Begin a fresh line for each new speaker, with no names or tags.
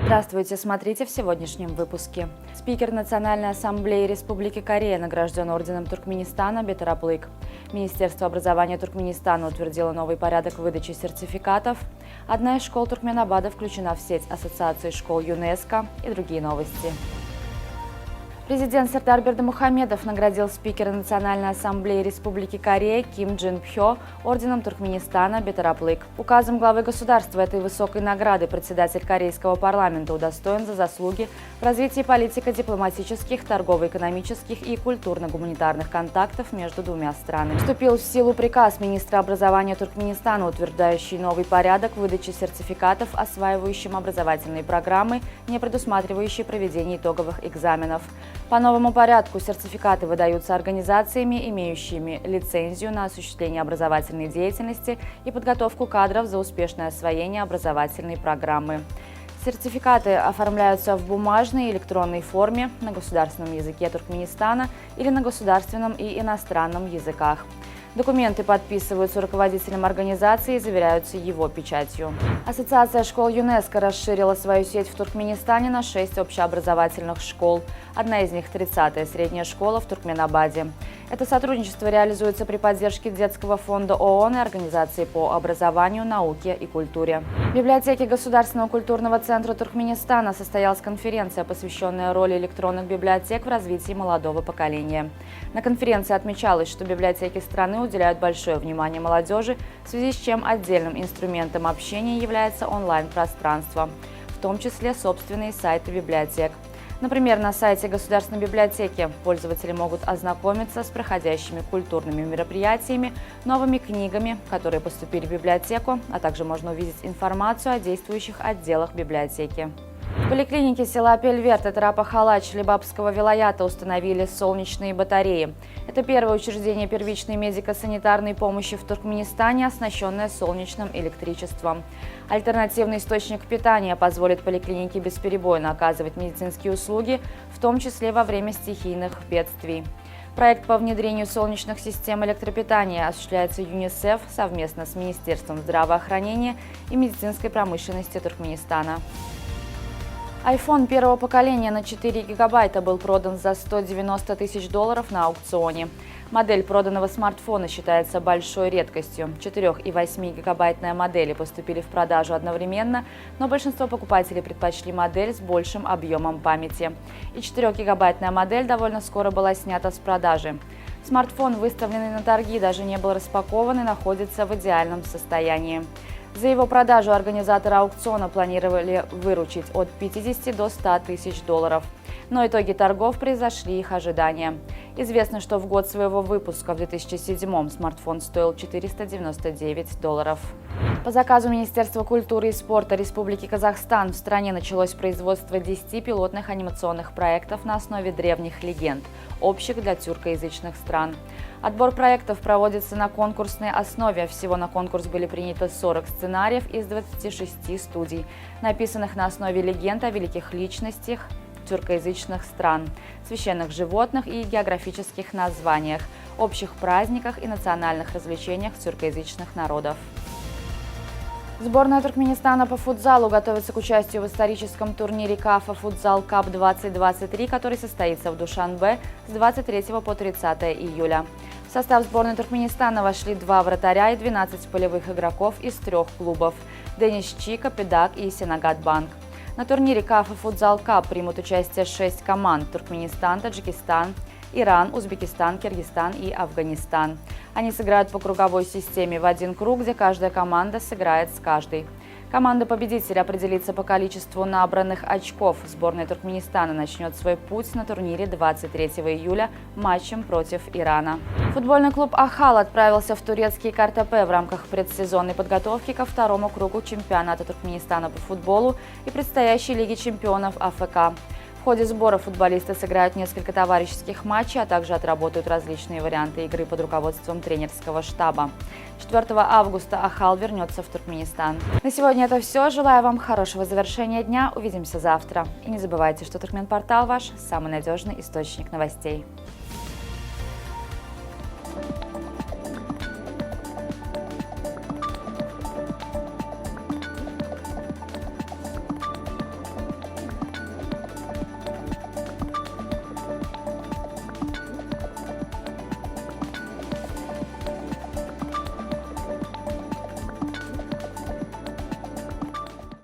Здравствуйте, смотрите в сегодняшнем выпуске. Спикер Национальной ассамблеи Республики Корея награжден орденом Туркменистана Бетараплык. Министерство образования Туркменистана утвердило новый порядок выдачи сертификатов. Одна из школ Туркменабада включена в сеть ассоциаций школ ЮНЕСКО и другие новости. Президент Сардар Бердымухамедов наградил спикера Национальной ассамблеи Республики Корея Ким Джин Пхё орденом Туркменистана Бетараплык. Указом главы государства этой высокой награды председатель корейского парламента удостоен за заслуги в развитии политико-дипломатических, торгово-экономических и культурно-гуманитарных контактов между двумя странами. Вступил в силу приказ министра образования Туркменистана, утверждающий новый порядок выдачи сертификатов осваивающим образовательные программы, не предусматривающие проведение итоговых экзаменов. По новому порядку сертификаты выдаются организациями, имеющими лицензию на осуществление образовательной деятельности и подготовку кадров за успешное освоение образовательной программы. Сертификаты оформляются в бумажной и электронной форме на государственном языке Туркменистана или на государственном и иностранном языках. Документы подписываются руководителем организации и заверяются его печатью. Ассоциация школ ЮНЕСКО расширила свою сеть в Туркменистане на 6 общеобразовательных школ. Одна из них – 30-я средняя школа в Туркменабаде. Это сотрудничество реализуется при поддержке Детского фонда ООН и Организации по образованию, науке и культуре. В библиотеке Государственного культурного центра Туркменистана состоялась конференция, посвященная роли электронных библиотек в развитии молодого поколения. На конференции отмечалось, что библиотеки страны уделяют большое внимание молодежи, в связи с чем отдельным инструментом общения является онлайн-пространство, в том числе собственные сайты библиотек. Например, на сайте Государственной библиотеки пользователи могут ознакомиться с проходящими культурными мероприятиями, новыми книгами, которые поступили в библиотеку, а также можно увидеть информацию о действующих отделах библиотеки. В поликлинике села Пельверт и Тарапа-Халач Лебапского вилаята установили солнечные батареи. Это первое учреждение первичной медико-санитарной помощи в Туркменистане, оснащенное солнечным электричеством. Альтернативный источник питания позволит поликлинике бесперебойно оказывать медицинские услуги, в том числе во время стихийных бедствий. Проект по внедрению солнечных систем электропитания осуществляется ЮНИСЕФ совместно с Министерством здравоохранения и медицинской промышленности Туркменистана. iPhone первого поколения на 4 гигабайта был продан за $190 тысяч на аукционе. Модель проданного смартфона считается большой редкостью. 4 и 8 гигабайтные модели поступили в продажу одновременно, но большинство покупателей предпочли модель с большим объемом памяти. И 4-гигабайтная модель довольно скоро была снята с продажи. Смартфон, выставленный на торги, даже не был распакован и находится в идеальном состоянии. За его продажу организаторы аукциона планировали выручить от 50 до 100 тысяч долларов. Но итоги торгов превзошли их ожидания. Известно, что в год своего выпуска в 2007-м смартфон стоил $499. По заказу Министерства культуры и спорта Республики Казахстан в стране началось производство 10 пилотных анимационных проектов на основе древних легенд, общих для тюркоязычных стран. Отбор проектов проводится на конкурсной основе. Всего на конкурс были приняты 40 сценариев из 26 студий, написанных на основе легенд о великих личностях тюркоязычных стран, священных животных и географических названиях, общих праздниках и национальных развлечениях тюркоязычных народов. Сборная Туркменистана по футзалу готовится к участию в историческом турнире КАФА «Футзал Кап 2023», который состоится в Душанбе с 23 по 30 июля. В состав сборной Туркменистана вошли 2 вратаря и 12 полевых игроков из 3 клубов – Денис Чика, Педак и Сенагат Банк. На турнире КАФА «Футзал Кап» примут участие 6 команд – Туркменистан, Таджикистан, Иран, Узбекистан, Киргизстан и Афганистан. Они сыграют по круговой системе в один круг, где каждая команда сыграет с каждой. Команда победителя определится по количеству набранных очков. Сборная Туркменистана начнет свой путь на турнире 23 июля матчем против Ирана. Футбольный клуб «Ахал» отправился в турецкий Картепе в рамках предсезонной подготовки ко второму кругу чемпионата Туркменистана по футболу и предстоящей Лиги чемпионов АФК. В ходе сбора футболисты сыграют несколько товарищеских матчей, а также отработают различные варианты игры под руководством тренерского штаба. 4 августа Ахал вернется в Туркменистан. На сегодня это все. Желаю вам хорошего завершения дня. Увидимся завтра. И не забывайте, что Туркменпортал ваш самый надежный источник новостей.